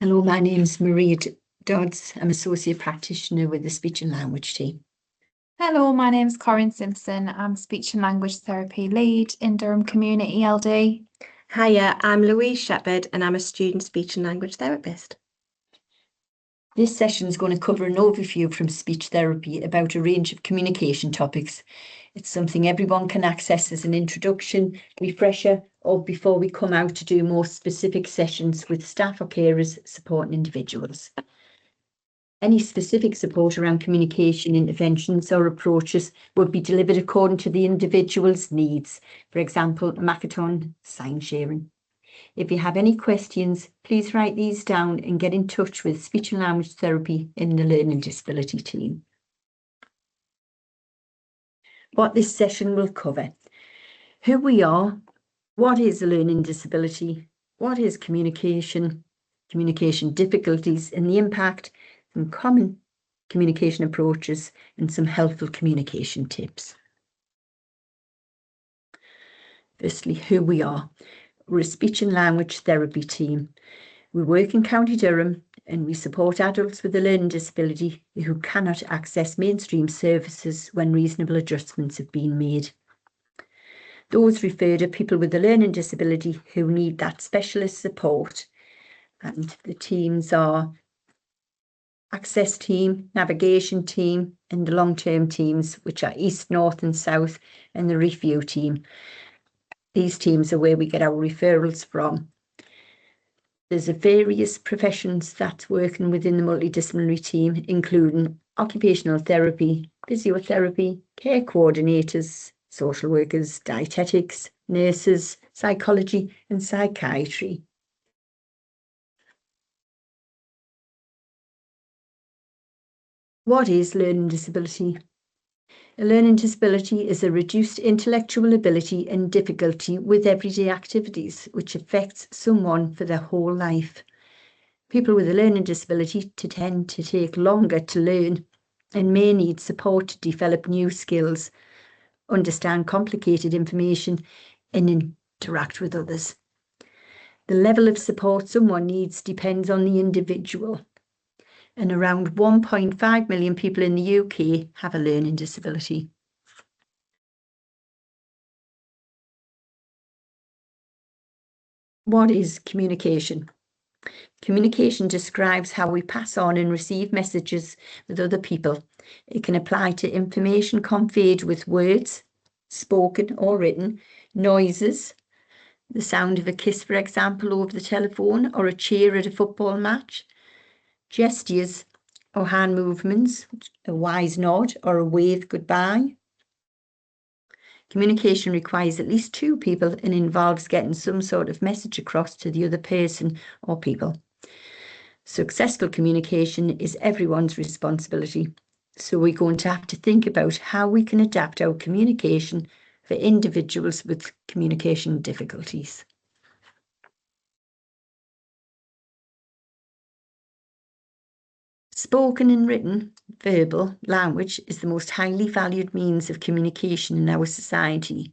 Hello, my name's Maria Dodds. I'm Associate Practitioner with the Speech and Language team. Hello, my name's Corinne Simpson. I'm Speech and Language Therapy Lead in Durham Community LD. Hiya, I'm Louise Shepherd and I'm a Student Speech and Language Therapist. This session is going to cover an overview from speech therapy about a range of communication topics. It's something everyone can access as an introduction, refresher, or before we come out to do more specific sessions with staff or carers supporting individuals. Any specific support around communication interventions or approaches would be delivered according to the individual's needs. For example, Makaton sign sharing. If you have any questions, please write these down and get in touch with Speech and Language Therapy in the Learning Disability team. What this session will cover: who we are, what is a learning disability, what is communication difficulties and the impact, some common communication approaches and some helpful communication tips. Firstly, who we are. We're a speech and language therapy team. We work in County Durham and we support adults with a learning disability who cannot access mainstream services when reasonable adjustments have been made. Those refer to people with a learning disability who need that specialist support. And the teams are Access team, navigation team, and the long-term teams, which are East, North and South, and the review team. These teams are where we get our referrals from. There's various professions that's working within the multidisciplinary team, including occupational therapy, physiotherapy, care coordinators, social workers, dietetics, nurses, psychology and psychiatry. What is learning disability? A learning disability is a reduced intellectual ability and difficulty with everyday activities, which affects someone for their whole life. People with a learning disability tend to take longer to learn and may need support to develop new skills, understand complicated information, and interact with others. The level of support someone needs depends on the individual. And around 1.5 million people in the UK have a learning disability. What is communication? Communication describes how we pass on and receive messages with other people. It can apply to information conveyed with words, spoken or written, noises, the sound of a kiss, for example, over the telephone, or a cheer at a football match, gestures or hand movements, a wise nod or a wave goodbye. Communication requires at least two people and involves getting some sort of message across to the other person or people. Successful communication is everyone's responsibility, so we're going to have to think about how we can adapt our communication for individuals with communication difficulties. Spoken and written, verbal language is the most highly valued means of communication in our society.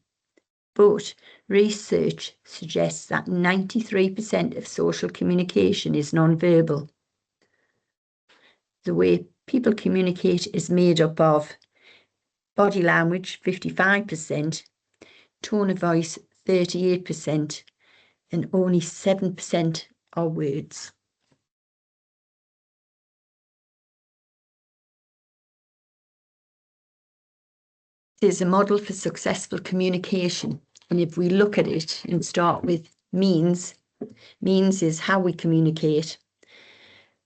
But research suggests that 93% of social communication is non-verbal. The way people communicate is made up of body language, 55%, tone of voice, 38%, and only 7% are words. There's a model for successful communication, and if we look at it and start with means is how we communicate.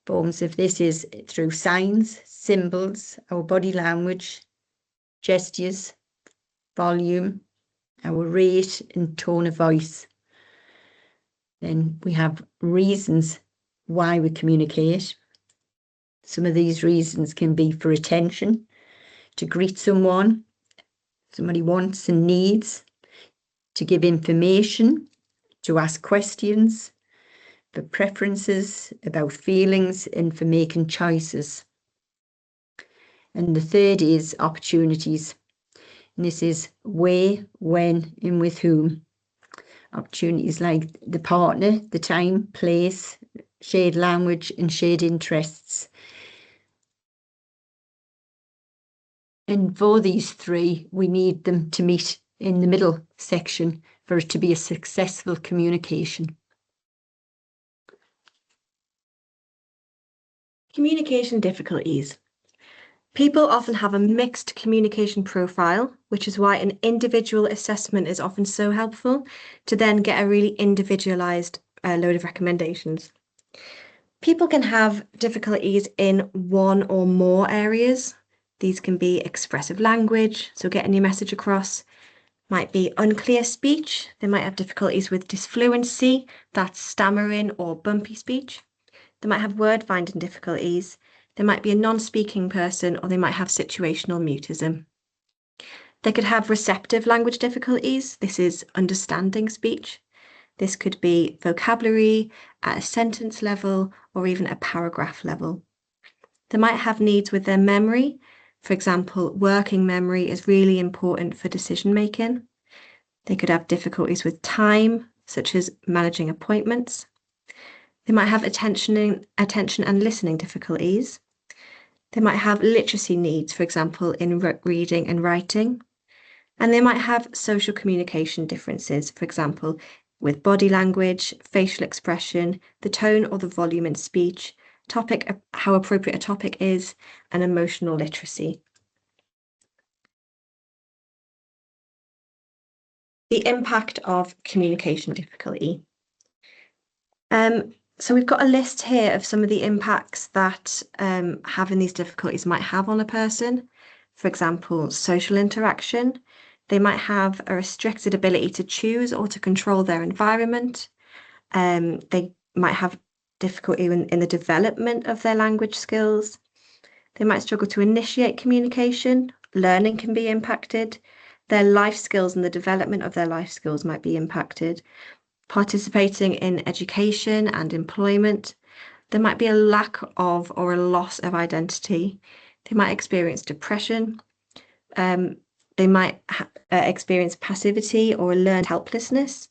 Forms of this is through signs, symbols, our body language, gestures, volume, our rate and tone of voice. Then we have reasons why we communicate. Some of these reasons can be for attention, to greet someone, somebody wants and needs, to give information, to ask questions, for preferences, about feelings, and for making choices. And the third is opportunities. And this is where, when, and with whom. Opportunities like the partner, the time, place, shared language and shared interests. And for these three, we need them to meet in the middle section for it to be a successful communication. Communication difficulties. People often have a mixed communication profile, which is why an individual assessment is often so helpful to then get a really individualised load of recommendations. People can have difficulties in one or more areas. These can be expressive language, so getting your message across. Might be unclear speech. They might have difficulties with disfluency, that's stammering or bumpy speech. They might have word finding difficulties. They might be a non-speaking person, or they might have situational mutism. They could have receptive language difficulties. This is understanding speech. This could be vocabulary at a sentence level or even a paragraph level. They might have needs with their memory. For example, working memory is really important for decision making. They could have difficulties with time, such as managing appointments. They might have attention and listening difficulties. They might have literacy needs, for example, in reading and writing. And they might have social communication differences, for example, with body language, facial expression, the tone or the volume in speech, how appropriate a topic is, and emotional literacy. The impact of communication difficulty. So we've got a list here of some of the impacts that having these difficulties might have on a person. For example, social interaction. They might have a restricted ability to choose or to control their environment. They might have difficulty in the development of their language skills. They might struggle to initiate communication. Learning can be impacted. Their life skills and the development of their life skills might be impacted. Participating in education and employment. There might be a lack of or a loss of identity. They might experience depression. They might experience passivity or learned helplessness.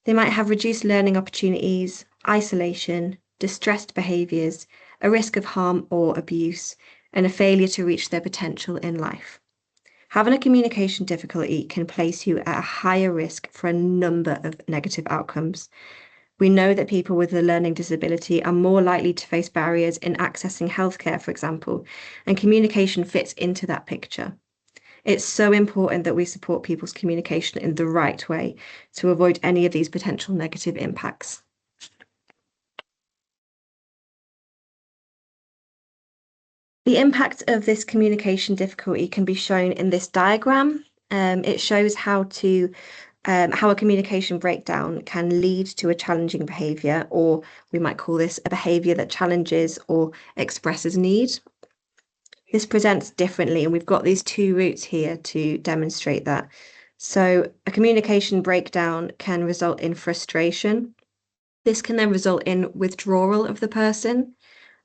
They might have reduced learning opportunities, isolation, distressed behaviours, a risk of harm or abuse, and a failure to reach their potential in life. Having a communication difficulty can place you at a higher risk for a number of negative outcomes. We know that people with a learning disability are more likely to face barriers in accessing healthcare, for example, and communication fits into that picture. It's so important that we support people's communication in the right way to avoid any of these potential negative impacts. The impact of this communication difficulty can be shown in this diagram. It shows how a communication breakdown can lead to a challenging behaviour, or we might call this a behaviour that challenges or expresses need. This presents differently, and we've got these two routes here to demonstrate that. So a communication breakdown can result in frustration. This can then result in withdrawal of the person.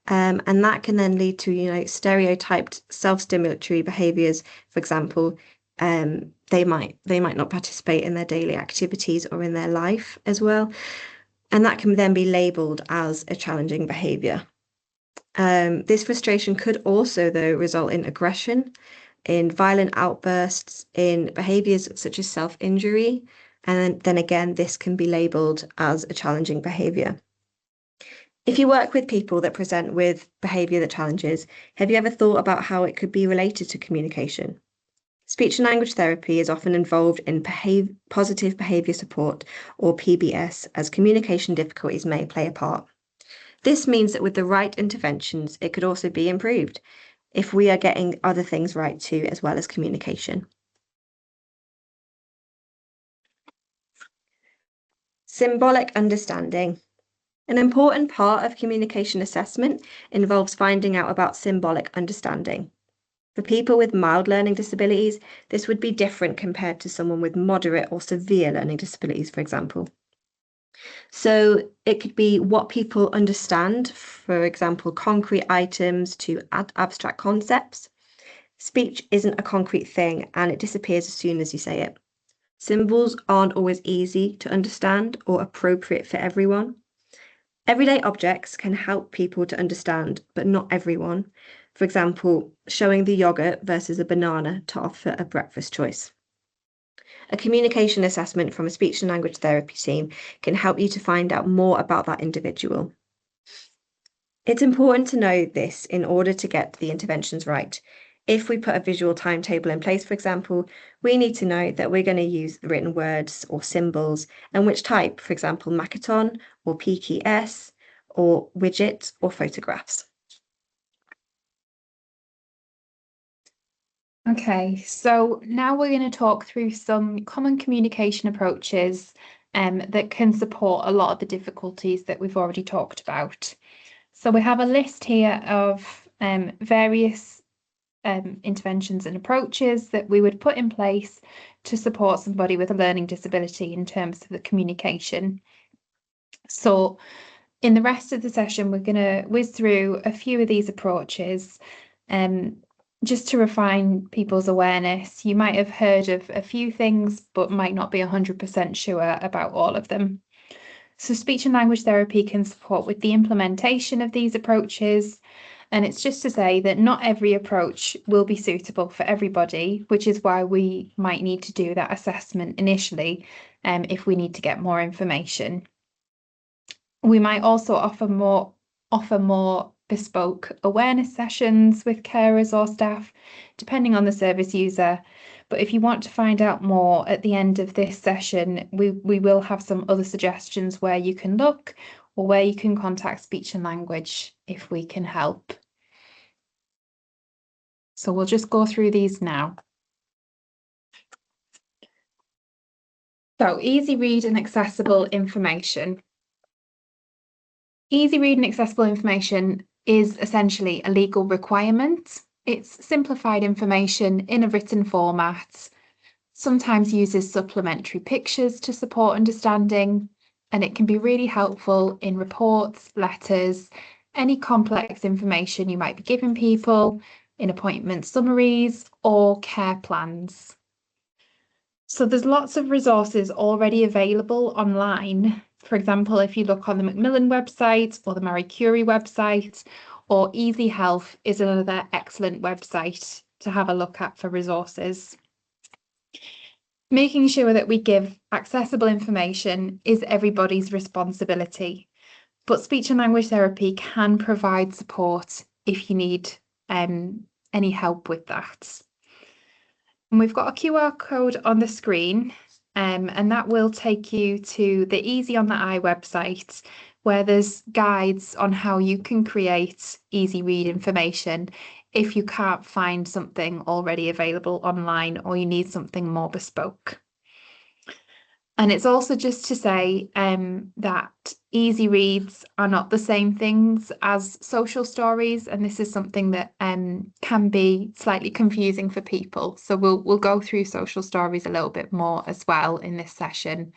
And that can then lead to, stereotyped self-stimulatory behaviours. For example, they might not participate in their daily activities or in their life as well. And that can then be labelled as a challenging behaviour. This frustration could also, though, result in aggression, in violent outbursts, in behaviours such as self-injury. And then again, this can be labelled as a challenging behaviour. If you work with people that present with behaviour that challenges, have you ever thought about how it could be related to communication? Speech and language therapy is often involved in positive behaviour support, or PBS, as communication difficulties may play a part. This means that with the right interventions, it could also be improved if we are getting other things right too, as well as communication. Symbolic understanding. An important part of communication assessment involves finding out about symbolic understanding. For people with mild learning disabilities, this would be different compared to someone with moderate or severe learning disabilities, for example. So it could be what people understand, for example, concrete items to abstract concepts. Speech isn't a concrete thing and it disappears as soon as you say it. Symbols aren't always easy to understand or appropriate for everyone. Everyday objects can help people to understand, but not everyone. For example, showing the yogurt versus a banana to offer a breakfast choice. A communication assessment from a speech and language therapy team can help you to find out more about that individual. It's important to know this in order to get the interventions right. If we put a visual timetable in place, for example, we need to know that we're going to use written words or symbols and which type, for example, Makaton or PKS or widget or photographs. Okay, so now we're going to talk through some common communication approaches that can support a lot of the difficulties that we've already talked about. So we have a list here of various interventions and approaches that we would put in place to support somebody with a learning disability in terms of the communication. So in the rest of the session, we're going to whiz through a few of these approaches just to refine people's awareness. You might have heard of a few things, but might not be 100% sure about all of them. So speech and language therapy can support with the implementation of these approaches. And it's just to say that not every approach will be suitable for everybody, which is why we might need to do that assessment initially if we need to get more information. We might also offer more bespoke awareness sessions with carers or staff, depending on the service user. But if you want to find out more at the end of this session, we will have some other suggestions where you can look or where you can contact speech and language if we can help. So we'll just go through these now. So easy read and accessible information. Easy read and accessible information is essentially a legal requirement. It's simplified information in a written format, sometimes uses supplementary pictures to support understanding, and it can be really helpful in reports, letters, any complex information you might be giving people, in appointment summaries or care plans. So there's lots of resources already available online. For example, if you look on the Macmillan website or the Marie Curie website, or Easy Health is another excellent website to have a look at for resources. Making sure that we give accessible information is everybody's responsibility, but speech and language therapy can provide support if you need any help with that. And we've got a QR code on the screen, and that will take you to the Easy on the Eye website, where there's guides on how you can create easy read information if you can't find something already available online or you need something more bespoke. And it's also just to say that easy reads are not the same things as social stories, and this is something that can be slightly confusing for people. So we'll go through social stories a little bit more as well in this session.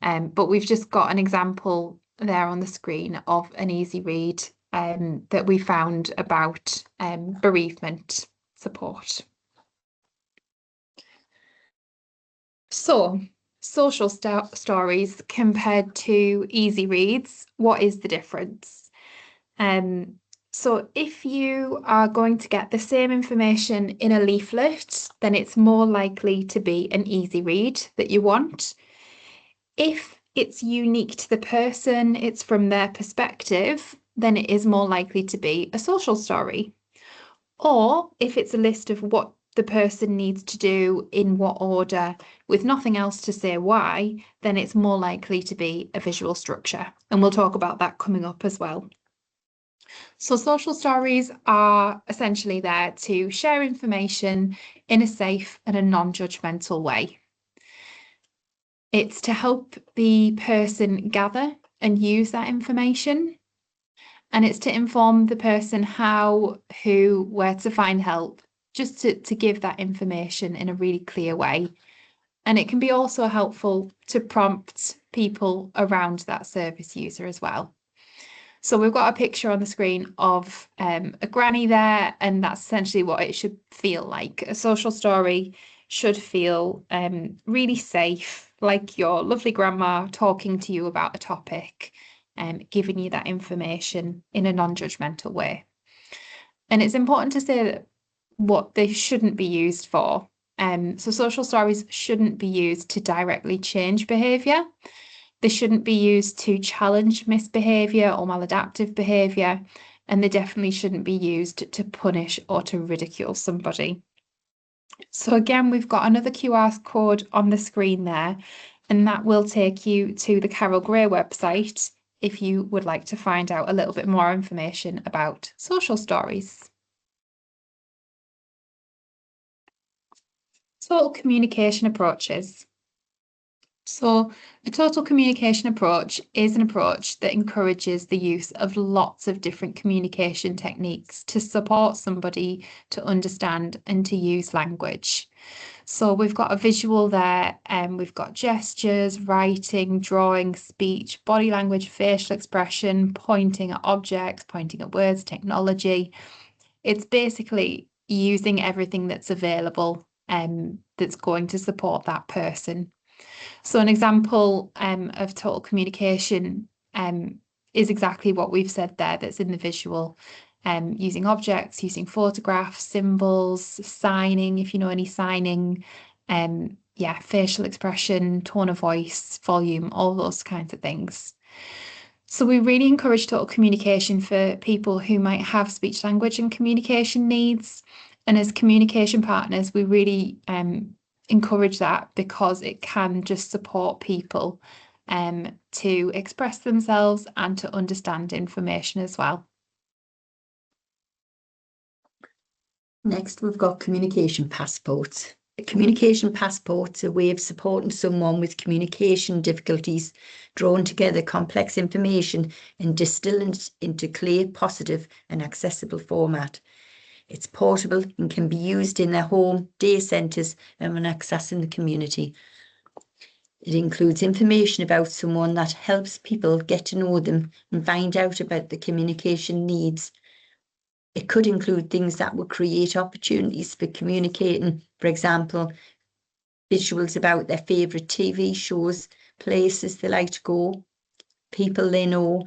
But we've just got an example there on the screen of an easy read that we found about bereavement support. So, social stories compared to easy reads, what is the difference? So if you are going to get the same information in a leaflet, then it's more likely to be an easy read that you want. If it's unique to the person, it's from their perspective, then it is more likely to be a social story. Or if it's a list of what the person needs to do in what order with nothing else to say why, then it's more likely to be a visual structure. And we'll talk about that coming up as well. So social stories are essentially there to share information in a safe and a non-judgmental way. It's to help the person gather and use that information. And it's to inform the person how, who, where to find help, just to give that information in a really clear way. And it can be also helpful to prompt people around that service user as well. So we've got a picture on the screen of a granny there, and that's essentially what it should feel like. A social story should feel really safe, like your lovely grandma talking to you about a topic. giving you that information in a non-judgmental way. And it's important to say that what they shouldn't be used for. So social stories shouldn't be used to directly change behaviour. They shouldn't be used to challenge misbehaviour or maladaptive behaviour, and they definitely shouldn't be used to punish or to ridicule somebody. So again, we've got another QR code on the screen there, and that will take you to the Carol Gray website if you would like to find out a little bit more information about social stories. Total communication approaches. So a total communication approach is an approach that encourages the use of lots of different communication techniques to support somebody to understand and to use language. So we've got a visual there, and we've got gestures, writing, drawing, speech, body language, facial expression, pointing at objects, pointing at words, technology. It's basically using everything that's available that's going to support that person. So an example of total communication is exactly what we've said there, that's in the visual, using objects, using photographs, symbols, signing, if you know any signing, facial expression, tone of voice, volume, all those kinds of things. So we really encourage total communication for people who might have speech, language and communication needs. And as communication partners, we really encourage that, because it can just support people to express themselves and to understand information as well. Next, we've got communication passports. A communication passport's a way of supporting someone with communication difficulties, drawing together complex information and distilling it into clear, positive and accessible format. It's portable and can be used in their home, day centres and when accessing the community. It includes information about someone that helps people get to know them and find out about the communication needs. It could include things that would create opportunities for communicating, for example, visuals about their favourite TV shows, places they like to go, people they know,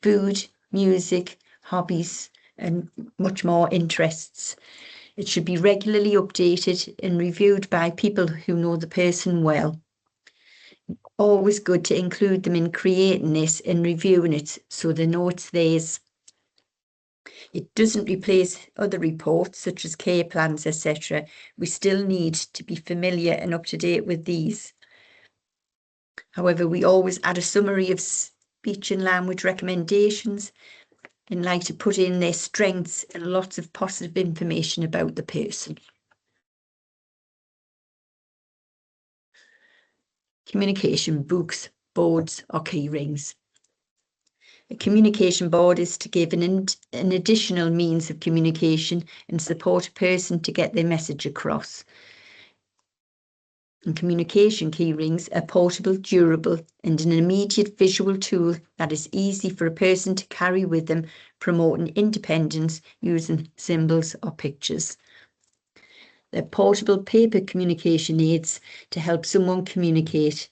food, music, hobbies, and much more interests. It should be regularly updated and reviewed by people who know the person well. Always good to include them in creating this and reviewing it so they know it's theirs. It doesn't replace other reports such as care plans, etc. We still need to be familiar and up to date with these. However, we always add a summary of speech and language recommendations and like to put in their strengths and lots of positive information about the person. Communication books, boards or key rings. A communication board is to give an additional means of communication and support a person to get their message across. And communication key rings are portable, durable and an immediate visual tool that is easy for a person to carry with them, promoting independence using symbols or pictures. They're portable paper communication aids to help someone communicate.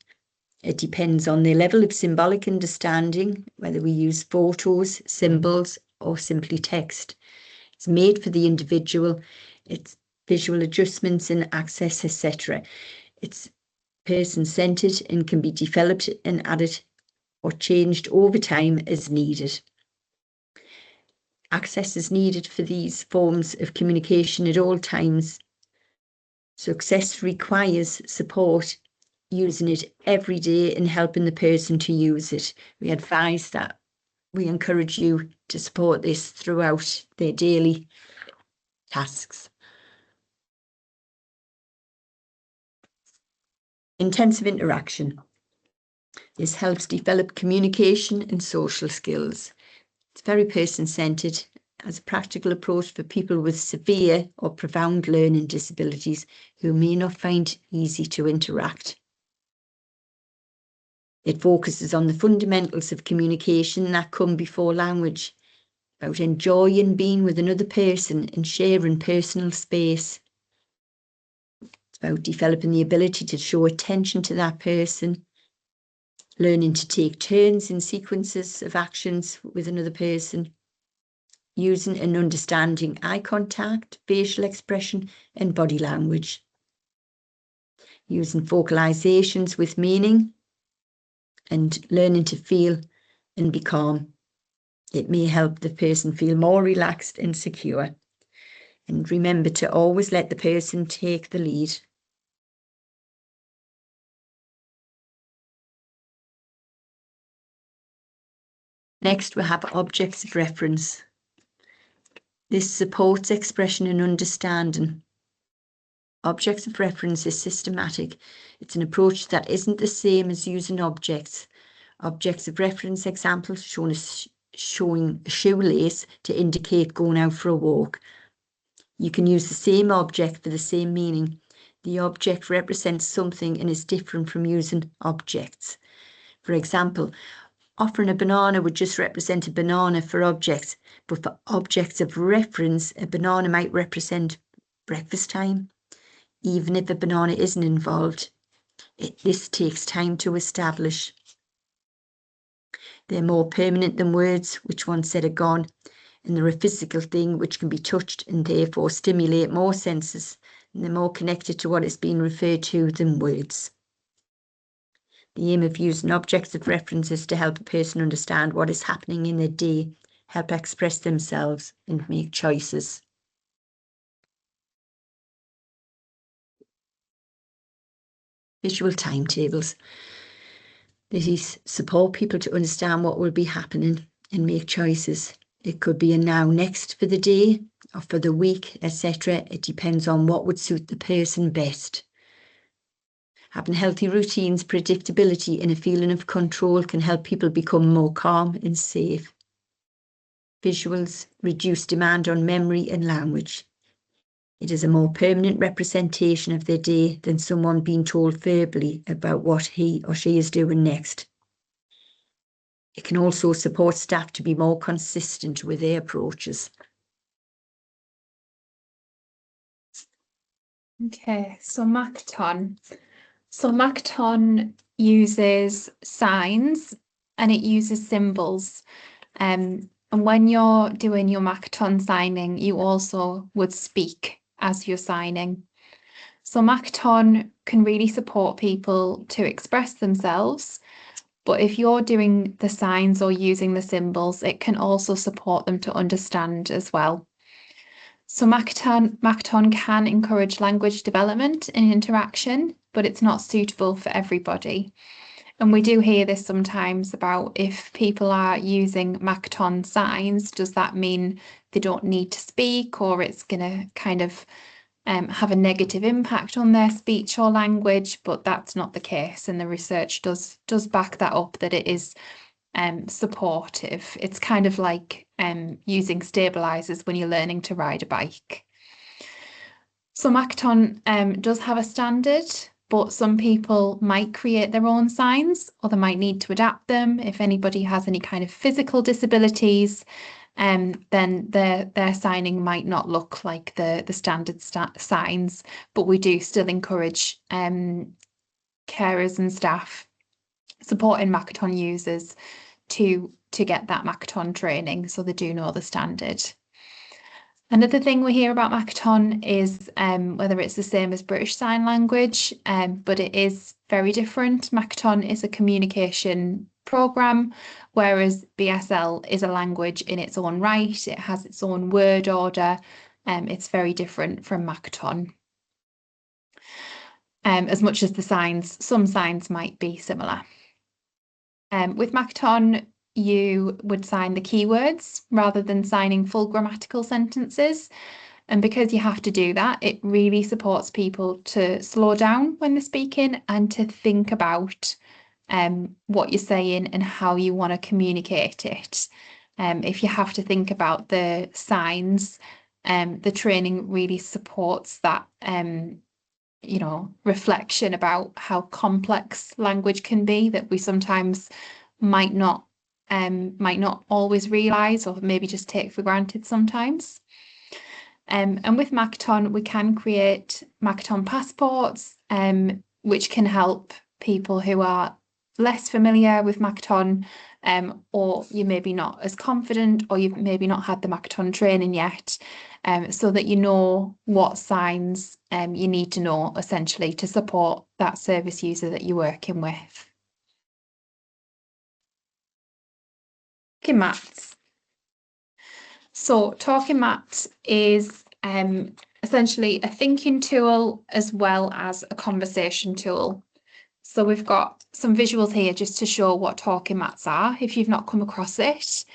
It depends on their level of symbolic understanding, whether we use photos, symbols, or simply text. It's made for the individual. It's visual adjustments and access, etc. It's person-centered and can be developed and added or changed over time as needed. Access is needed for these forms of communication at all times. Success requires support using it every day and helping the person to use it. We advise that we encourage you to support this throughout their daily tasks. Intensive interaction. This helps develop communication and social skills. It's very person-centred as a practical approach for people with severe or profound learning disabilities who may not find it easy to interact. It focuses on the fundamentals of communication that come before language, about enjoying being with another person and sharing personal space. It's about developing the ability to show attention to that person, learning to take turns in sequences of actions with another person, using and understanding eye contact, facial expression and body language, using vocalizations with meaning, and learning to feel and be calm. It may help the person feel more relaxed and secure. And remember to always let the person take the lead. Next, we have objects of reference. This supports expression and understanding. Objects of reference is systematic. It's an approach that isn't the same as using objects. Objects of reference examples showing a shoelace to indicate going out for a walk. You can use the same object for the same meaning. The object represents something and is different from using objects. For example, offering a banana would just represent a banana for objects, but for objects of reference, a banana might represent breakfast time, even if a banana isn't involved. This takes time to establish. They're more permanent than words, which once said are gone, and they're a physical thing which can be touched and therefore stimulate more senses, and they're more connected to what is being referred to than words. The aim of using objects of reference is to help a person understand what is happening in their day, help express themselves and make choices. Visual timetables. These support people to understand what will be happening and make choices. It could be a now next for the day or for the week, etc. It depends on what would suit the person best. Having healthy routines, predictability and a feeling of control can help people become more calm and safe. Visuals reduce demand on memory and language. It is a more permanent representation of their day than someone being told verbally about what he or she is doing next. It can also support staff to be more consistent with their approaches. Okay, so Makaton. So Makaton uses signs and it uses symbols. And when you're doing your Makaton signing, you also would speak as you're signing. So Makaton can really support people to express themselves, but if you're doing the signs or using the symbols, it can also support them to understand as well. So Makaton can encourage language development and interaction, but it's not suitable for everybody. And we do hear this sometimes about if people are using Makaton signs, does that mean they don't need to speak, or it's going to kind of have a negative impact on their speech or language? But that's not the case, and the research does back that up, that it is supportive. It's kind of like using stabilizers when you're learning to ride a bike. So Makaton does have a standard, but some people might create their own signs, or they might need to adapt them. If anybody has any kind of physical disabilities, then their signing might not look like the standard signs, but we do still encourage carers and staff supporting Makaton users to get that Makaton training, so they do know the standard. Another thing we hear about Makaton is whether it's the same as British Sign Language, but it is very different. Makaton is a communication program, whereas BSL is a language in its own right. It has its own word order. It's very different from Makaton. As much as the signs, some signs might be similar. With Makaton, you would sign the keywords rather than signing full grammatical sentences. And because you have to do that, it really supports people to slow down when they're speaking and to think about what you're saying and how you want to communicate it. If you have to think about the signs, the training really supports that reflection about how complex language can be, that we sometimes might not always realise, or maybe just take for granted sometimes. And with Makaton, we can create Makaton passports, which can help people who are less familiar with Makaton, or you maybe not as confident, or you've maybe not had the Makaton training yet, so that you know what signs you need to know essentially to support that service user that you're working with. Talking mats. So talking mats is essentially a thinking tool as well as a conversation tool. So we've got some visuals here just to show what talking mats are, if you've not come across it.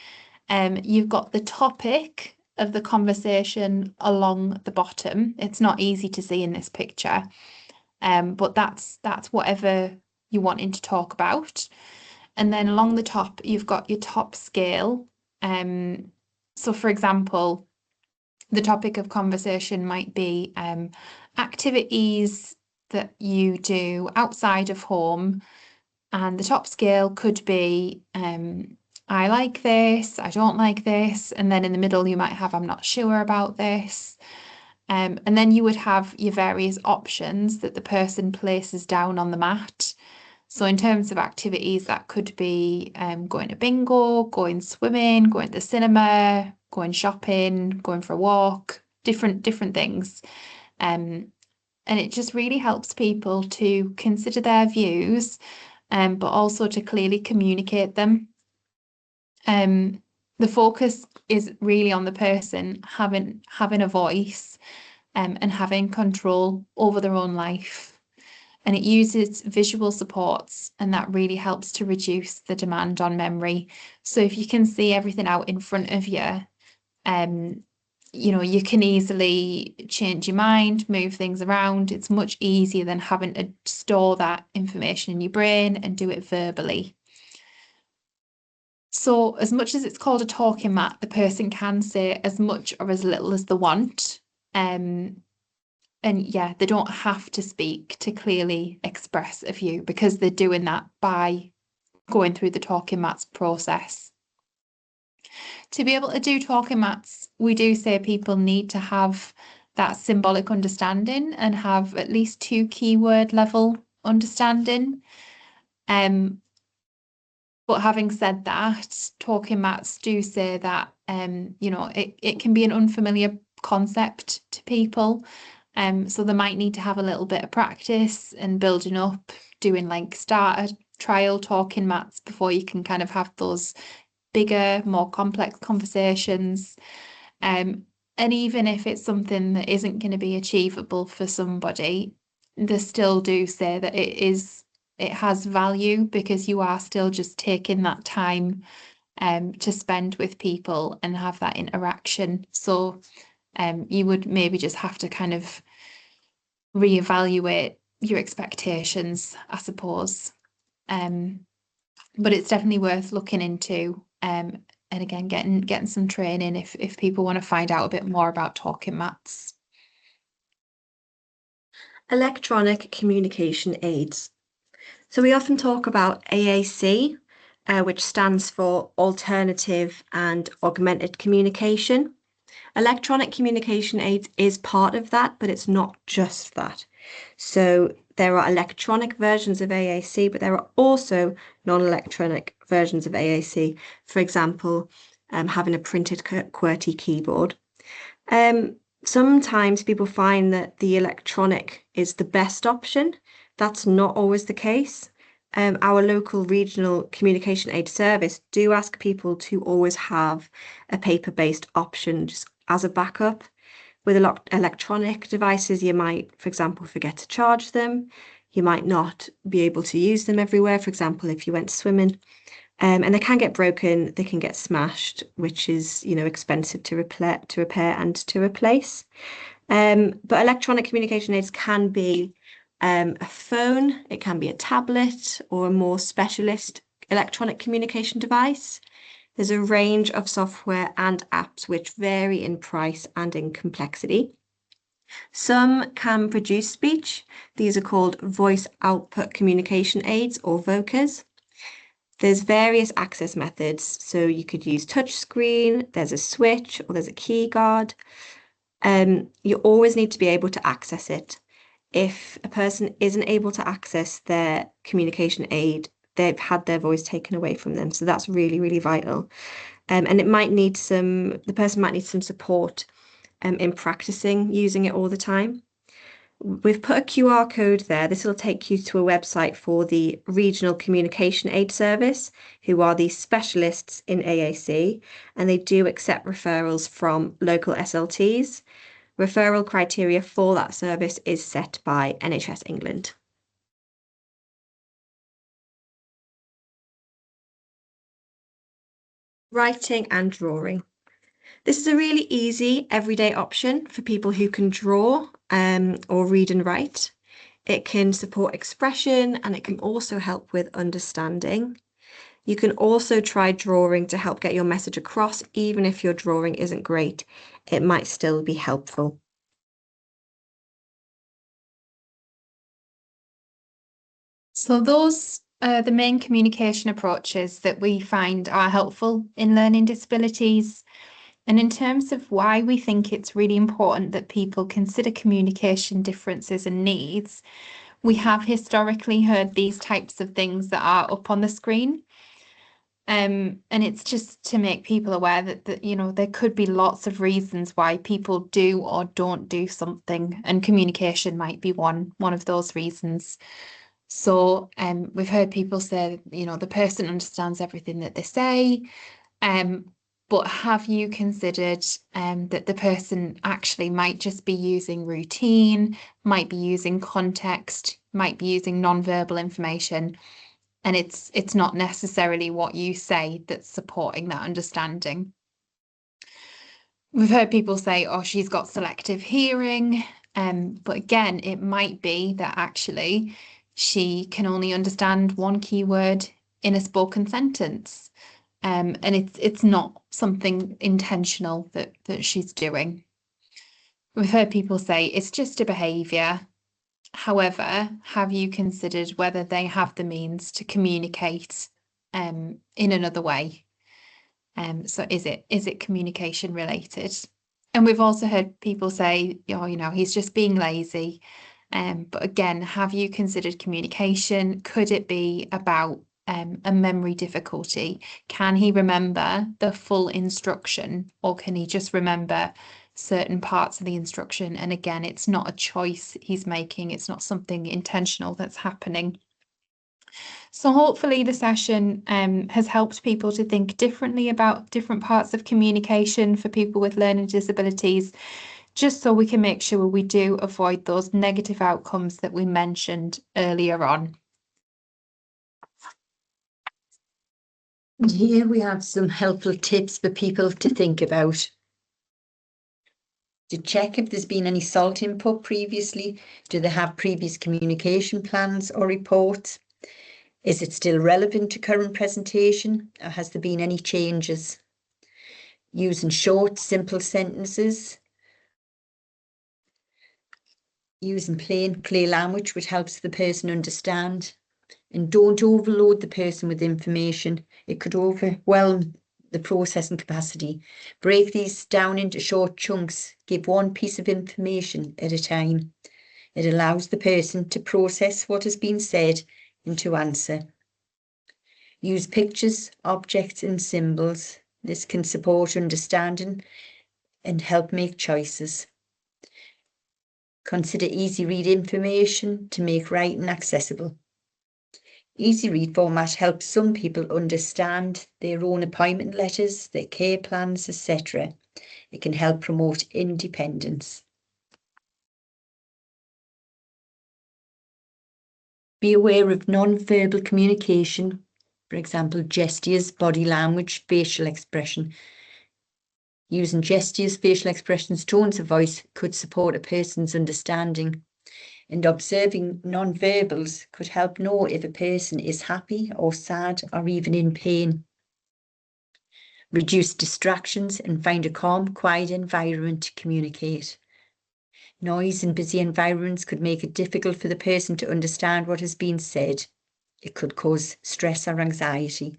You've got the topic of the conversation along the bottom. It's not easy to see in this picture, but that's whatever you're wanting to talk about. And then along the top, you've got your top scale. So for example, the topic of conversation might be activities that you do outside of home, and the top scale could be I like this, I don't like this, and then in the middle you might have I'm not sure about this. And then you would have your various options that the person places down on the mat. So in terms of activities, that could be going to bingo, going swimming, going to the cinema, going shopping, going for a walk, different things. And it just really helps people to consider their views, but also to clearly communicate them. The focus is really on the person having a voice, and having control over their own life. And it uses visual supports, and that really helps to reduce the demand on memory. So if you can see everything out in front of you, you know, you can easily change your mind, move things around. It's much easier than having to store that information in your brain and do it verbally. So as much as it's called a talking mat, the person can say as much or as little as they want. And yeah, they don't have to speak to clearly express a view, because they're doing that by going through the talking mats process. To be able to do talking mats, we do say people need to have that symbolic understanding and have at least 2 keyword level understanding. But having said that, talking mats do say that you know, it can be an unfamiliar concept to people. So they might need to have a little bit of practice and building up, doing like starter trial talking mats before you can kind of have those bigger, more complex conversations. And even if it's something that isn't going to be achievable for somebody, they still do say that it has value, because you are still just taking that time to spend with people and have that interaction. So you would maybe just have to kind of reevaluate your expectations, I suppose. But it's definitely worth looking into, and again getting some training if people want to find out a bit more about talking mats. Electronic communication aids. So we often talk about AAC, which stands for Alternative and Augmented Communication. Electronic communication aids is part of that, but it's not just that. So there are electronic versions of AAC, but there are also non-electronic versions of AAC. For example, having a printed QWERTY keyboard. Sometimes people find that the electronic is the best option. That's not always the case. Our local regional communication aid service do ask people to always have a paper-based option just as a backup. With electronic devices, you might, for example, forget to charge them. You might not be able to use them everywhere, for example, if you went swimming. And they can get broken, they can get smashed, which is, you know, expensive to repair and to replace. But electronic communication aids can be a phone, it can be a tablet, or a more specialist electronic communication device. There's a range of software and apps which vary in price and in complexity. Some can produce speech. These are called voice output communication aids, or VOCAs. There's various access methods. So you could use touchscreen, there's a switch, or there's a key guard. You always need to be able to access it. If a person isn't able to access their communication aid they've had their voice taken away from them. So that's really, really vital. And it might need the person might need some support in practicing using it all the time. We've put a QR code there. This will take you to a website for the Regional Communication Aid Service, who are the specialists in AAC, and they do accept referrals from local SLTs. Referral criteria for that service is set by NHS England. Writing and drawing. This is a really easy everyday option for people who can draw or read and write. It can support expression and it can also help with understanding. You can also try drawing to help get your message across. Even if your drawing isn't great, it might still be helpful. So those are the main communication approaches that we find are helpful in learning disabilities. And in terms of why we think it's really important that people consider communication differences and needs, we have historically heard these types of things that are up on the screen. And it's just to make people aware that you know, there could be lots of reasons why people do or don't do something, and communication might be one of those reasons. So we've heard people say, you know, the person understands everything that they say, but have you considered that the person actually might just be using routine, might be using context, might be using non-verbal information, and it's not necessarily what you say that's supporting that understanding. We've heard people say, oh, she's got selective hearing, but again, it might be that actually she can only understand one keyword in a spoken sentence. And it's not something intentional that she's doing. We've heard people say it's just a behaviour. However, have you considered whether they have the means to communicate in another way? So is it communication related? And we've also heard people say, oh, you know, he's just being lazy. But again, have you considered communication? Could it be about a memory difficulty? Can he remember the full instruction, or can he just remember certain parts of the instruction? And again, it's not a choice he's making. It's not something intentional that's happening. So hopefully the session has helped people to think differently about different parts of communication for people with learning disabilities, just so we can make sure we do avoid those negative outcomes that we mentioned earlier on. And here we have some helpful tips for people to think about. To check if there's been any SALT input previously. Do they have previous communication plans or reports? Is it still relevant to current presentation, or has there been any changes? Using short, simple sentences. Using plain, clear language which helps the person understand. And don't overload the person with information. It could overwhelm the processing capacity. Break these down into short chunks. Give one piece of information at a time. It allows the person to process what has been said and to answer. Use pictures, objects and symbols. This can support understanding and help make choices. Consider easy read information to make writing accessible. Easy read format helps some people understand their own appointment letters, their care plans, etc. It can help promote independence. Be aware of non-verbal communication, for example, gestures, body language, facial expression. Using gestures, facial expressions, tones of voice could support a person's understanding. And observing non-verbals could help know if a person is happy or sad or even in pain. Reduce distractions and find a calm, quiet environment to communicate. Noise in busy environments could make it difficult for the person to understand what has been said. It could cause stress or anxiety.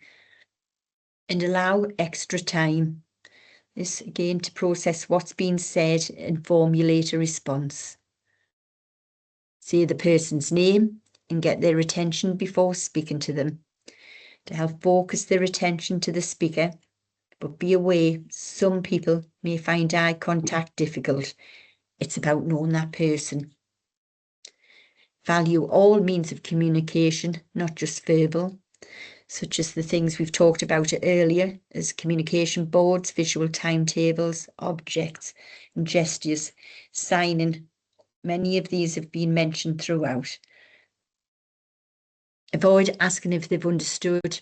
And allow extra time. This again to process what's been said and formulate a response. Say the person's name and get their attention before speaking to them. to help focus their attention to the speaker. But be aware, some people may find eye contact difficult. It's about knowing that person. Value all means of communication, not just verbal, such as the things we've talked about earlier, as communication boards, visual timetables, objects, and gestures, signing. Many of these have been mentioned throughout. Avoid asking if they've understood.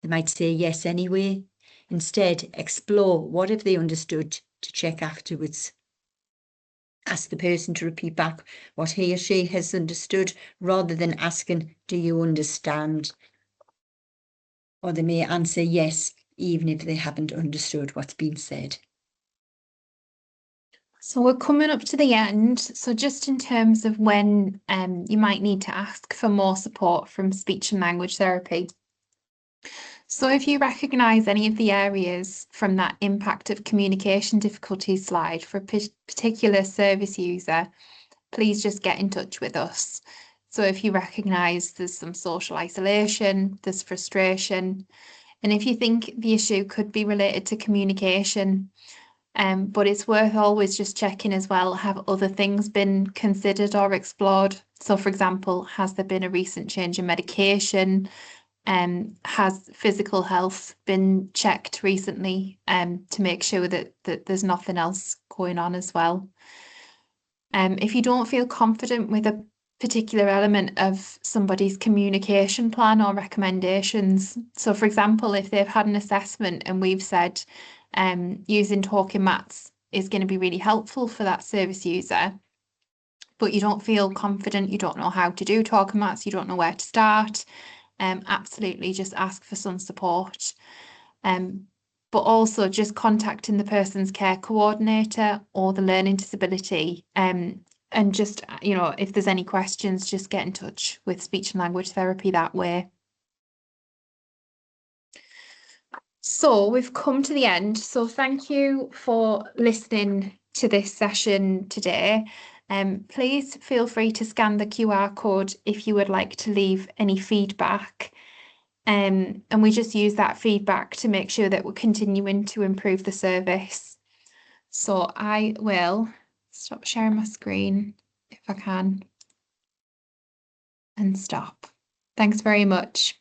They might say yes anyway. Instead, explore what have they understood to check afterwards. Ask the person to repeat back what he or she has understood, rather than asking, do you understand? Or they may answer yes, even if they haven't understood what's been said. So we're coming up to the end. So just in terms of when you might need to ask for more support from speech and language therapy. So if you recognise any of the areas from that impact of communication difficulties slide for a particular service user, please just get in touch with us. So if you recognise there's some social isolation, there's frustration, and if you think the issue could be related to communication, but it's worth always just checking as well, have other things been considered or explored? So for example, has there been a recent change in medication? Has physical health been checked recently to make sure that there's nothing else going on as well? If you don't feel confident with a particular element of somebody's communication plan or recommendations, so for example, if they've had an assessment and we've said using talking mats is going to be really helpful for that service user, but you don't feel confident, you don't know how to do talking mats, you don't know where to start, absolutely just ask for some support. But also just contacting the person's care coordinator or the learning disability, and just, you know, if there's any questions, just get in touch with speech and language therapy that way. So we've come to the end. So thank you for listening to this session today. Please feel free to scan the QR code if you would like to leave any feedback. And we just use that feedback to make sure that we're continuing to improve the service. So I will stop sharing my screen if I can and stop. Thanks very much.